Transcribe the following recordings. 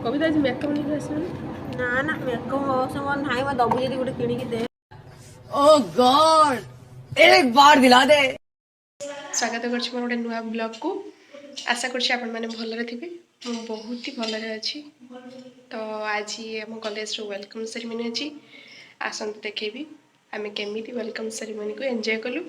कविता आज मेकअप नहीं आसनी ना ना मेकअप समय नाई मैं दबु जदी गोटे किणी दे ओह गॉड एक बार दिला दे। स्वागत कर गोटे नुआ ब्लॉग को आशा कर भलरे थे मु बहुत ही भलरे अच्छी तो आज आम कॉलेज वेलकम सेरेमनी अच्छी आसतु देखेबी आम केमी वेलकम सेरेमनी को एंजॉय कलु।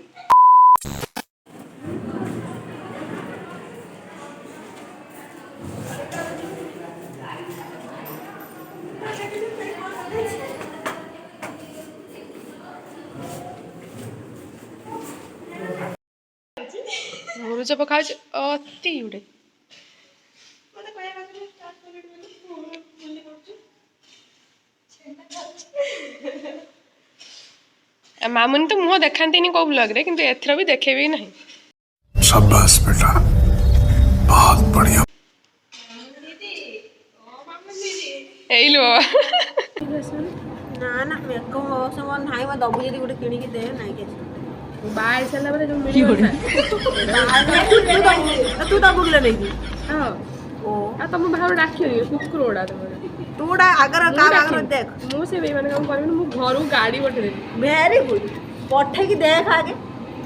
मुरुज पका अति गुड़े मामुनी तो मुह देखाती कौ ब्लॉग रे किंतु एथर भी देखेबी नहीं। शाबाश बेटा बहुत बढ़िया। एई लो ना ना मेकअप समय नाई मैं दबु जदी गोटे किणी दे नाई के बाहर चला बरे जो मिलियो तू दबुले नहीं हां ओ आ तुम बाहर डाकियो कुकुर ओडा तुम तूड़ा अगर का अगर देख मु से बेमान काम करबिन मु घर गाड़ी पठे देबी वेरी गुड पठे की देख आगे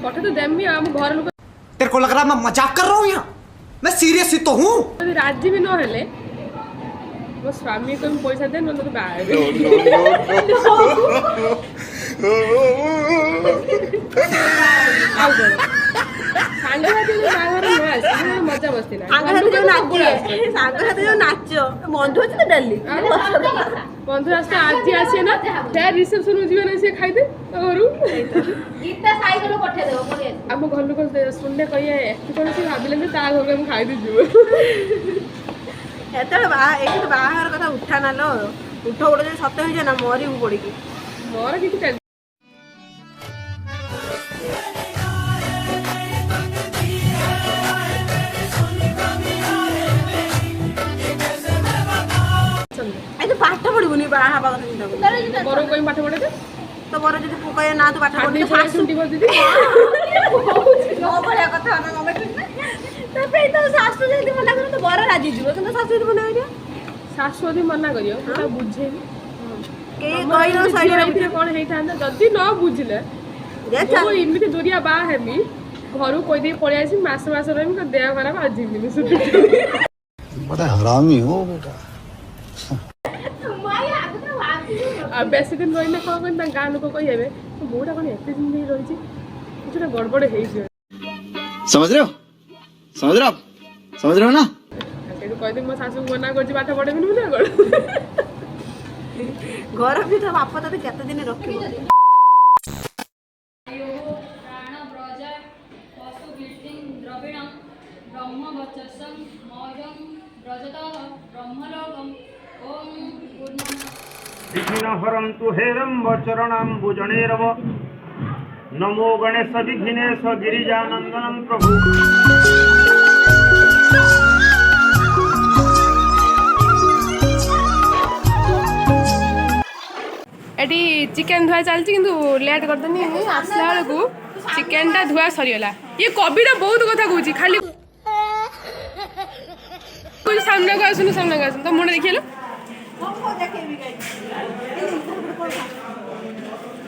पठे तो देमी हम घर लोग तेरे को लग रहा है मैं मजाक कर रहा हूँ यहाँ मैं सीरियस ही तो हूँ। यदि राजी भी न हेले मो स्वामी को पैसा दे न तो बाहर सांग साथी बाहर न आसी मजा मस्ती ना सांग साथी जो नाच बंधु अछि डाली बंधु रास्ता आज आसे ना फिर रिसेप्शन जीवन से खाई दे घरु गीता साइकेल पठे देबो पड़े हम घर लोग सुनने कहिए एति कोन से भाबिले ता घर हम खाई दे जीव एतले एक बाहर कथा उठा ना लो उठ उठ जे सत्य हो जे ना मरी पड़ी की मोर किछि पाठ पढ़बुनी बाहा बाग चिंता बरो कोई पाठ पढ़े दे तो बरो जदी पुकाय ना तो पाठ पढ़ी फाटी छुट्टी कर दीदी नो बढिया कथा ना गमे तो पे तो सासु जदी मना करे तो बरो राजी जीव କିନ୍ତୁ सासु जदी मना करियो सासु जदी मना करियो तो बुझेनी के कहिनो सही रे कोन हेइथांदा जदी न बुझिले ओ इमिति दुरिया बा हेमी घरु कोइ दे पळे आसी मास रहिम तो देह खराब आज जिमिनी सुती बड़ा हरामी हो बेटा। आ बेसी दिन रही ना कौन गाँ लोक कहे बोटा कौन एत दिन रही कुछ गड़बड़ हो समझ रहे हो ना। कहते मो शाशु मना कर पाठ पढ़ेबी ना घर भी तो बाप तो केते दिन रखिबो प्राण ब्रज पशु कीर्तिं द्रविणं ब्रह्म वचसं मौजं ब्रजतः ब्रह्मलोकं ओम पूर्णमः विघ्नहरन्तु हेरम्बचरणाम्बुजनेरव नमो गणेश विघ्नेश गिरिजानन्दनं प्रभु। एटी चिकेन धुआ चलती किंतु लेट करदेनी आसला बेलू चिकेन टा धुआ सरीगला ये कविता बहुत कथा कहूँ खाली सामने को आसुन तो मुझे देखिए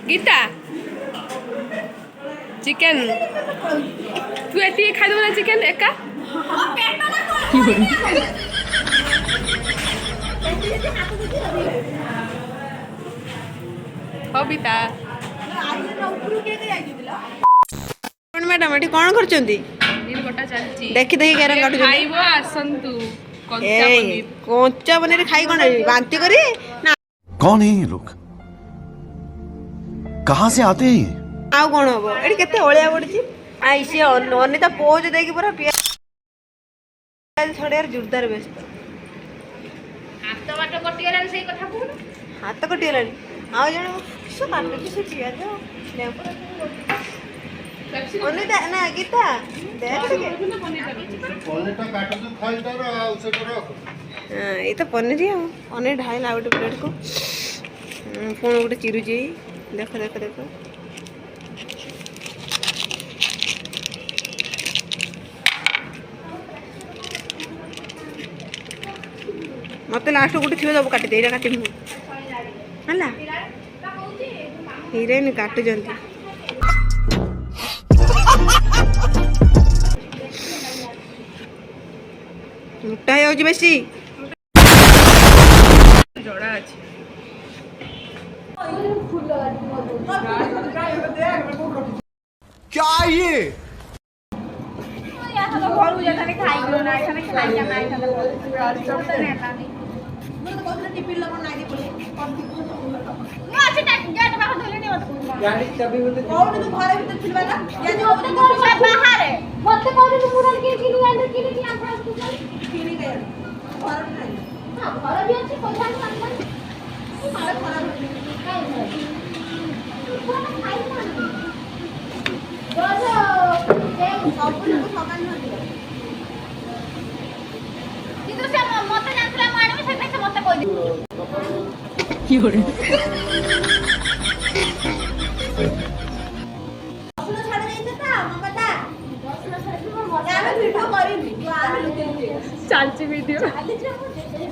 गीता चिकेन तू एति खाइदेव ना चिकेन एका कविता मैडम एठी कोन करचंती दिल गोटा चलची देखि देखि केरा काटु खाइबो आसंतु कंचा ए पनीर कोंचा पनीर खाई कोन बांती करी ना कौन है ये लोग कहाँ से आते हैं ये? आउ कोन हबो एठी केते ओळिया पड़ची आई से अनिता पोज देकी पूरा पिया छड़ेर जोरदार व्यस्त हाथ बाटो कटि गेला सेही कथा कहू हाथ कटि गेलानी आउ जण सो काटु से पियाज लेपर अनिता ना गीता देख के पनीरटा काटो तो खाई दर आ सेटा रख। हां ए तो पनीर आ पनीर ढाई ला गोटे प्लेट को फोन गोटे चिरु जे देखो देखो देखो मत लास्ट गोटे थी सब काटे एटा काटे है हिरोइन काटुचंती मोटा हो बेसी ଜଣା ଅଛି क्या ये କିନ୍ତୁ ସେ ମତେ ଜାଣିଥିଲା ମୁଁ ଆଣିବି ସେଥିପାଇଁ ସେ ମତେ କହିଦେବି ଚାଲିଛି ଭିଡ଼ିଓ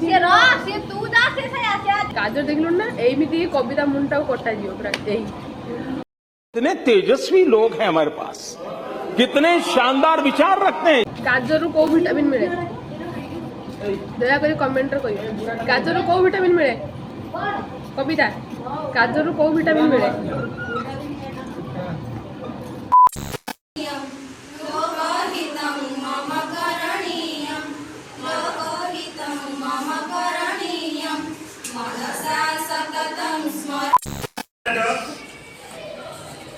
ସିଏ ର ସିଏ ତୁ ଯା ସିଏ ସେ ଆସିଆ ଗାଜର ଦେଖିଲୁ ନା ଏମିତି କବିତା ମୁଣ୍ଡଟାକୁ କଟାଯିବ ପୁରା ଏଇ कितने तेजस्वी लोग हैं हमारे पास कितने शानदार विचार रखते हैं ଗାଜରରୁ କୋଉ ଭିଟାମିନ୍ ମିଳେ ଦୟାକରି କମେଣ୍ଟରେ କହିବେ ଗାଜରରୁ କୋଉ ଭିଟାମିନ୍ ମିଳେ କବିତା ଗାଜରରୁ କୋଉ ଭିଟାମିନ୍ ମିଳେ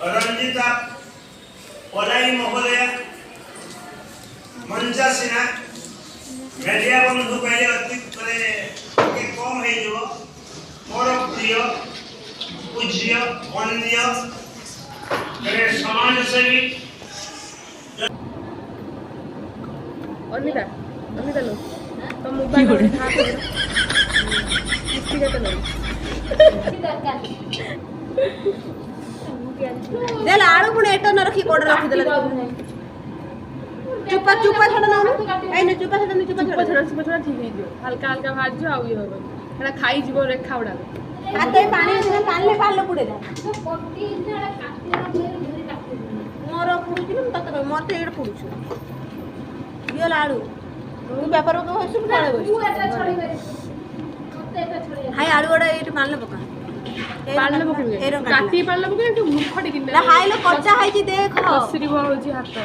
रंजिता पलाई महोदय मंचासीना मेडिया बंधु कहले अति के कम है जो मोर प्रिय पूज्य वंद्य मेरे समाज सेवी अनिता अनिता लो तो मोबाइल में था किसी का तो नहीं दे लाड़ू पुणे एटा न रखी कोड रखी देला चुपा चुपा छड़ा ना ए न चुपा छड़ा न चुपा छड़ा सुबह थोड़ा ठीक है जो हल्का हल्का भाज जो आउ ये होबो एटा खाई जीवो रेखा उडा हाथे पानी से कानले पालो पुडे दा कोटी इनडा काटिला धरी काटि मोर पुडुची न तत मते एड पुडुछु यो लाड़ू तू व्यापार को हसु पड़े तू एटा छोड़ी दे मते एटा छोड़ी हाय आलू वडा एट पानले पका पालने पकड़े काटी पालने पकड़े कि मुखटी किन ना हाय लो कच्चा हाय जी देख कसरी होजी हाथ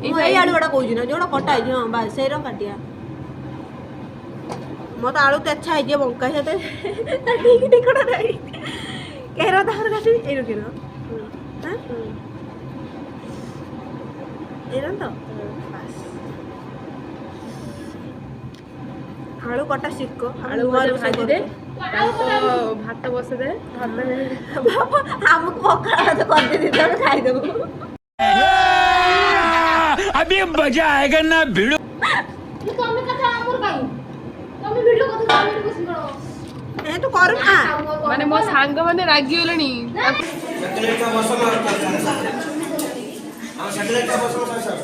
ए आलू वडा कहू ना जोड़ा कटा है हां बस सेरो काटिया मत आलू तो अच्छा है जे बंका है तो ठीक ठीक कोड़ा नहीं केरो दार काटी ए रो केरो हां एरन तो बस आलू कटा सिक्को आलू भाजी दे भात बसे दे बाबा हमको पकड़ा तो कर दे तो खाई देबो अभी मजा आएगा ना भिड़ो तमे कथा हमर काई तमे वीडियो कथा कामेडी बसी करो ए तू कर ना माने मो सांग माने रागी होलनी सैटेलाइट का मौसम हां सैटेलाइट का मौसम सर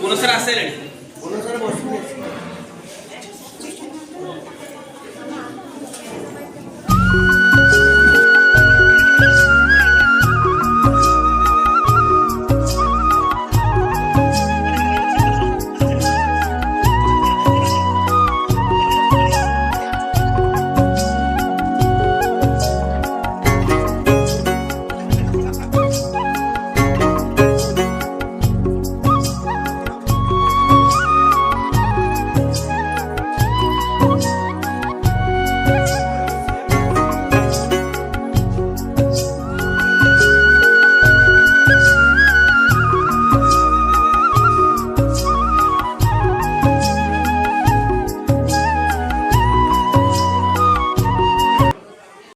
पुनः सर आसे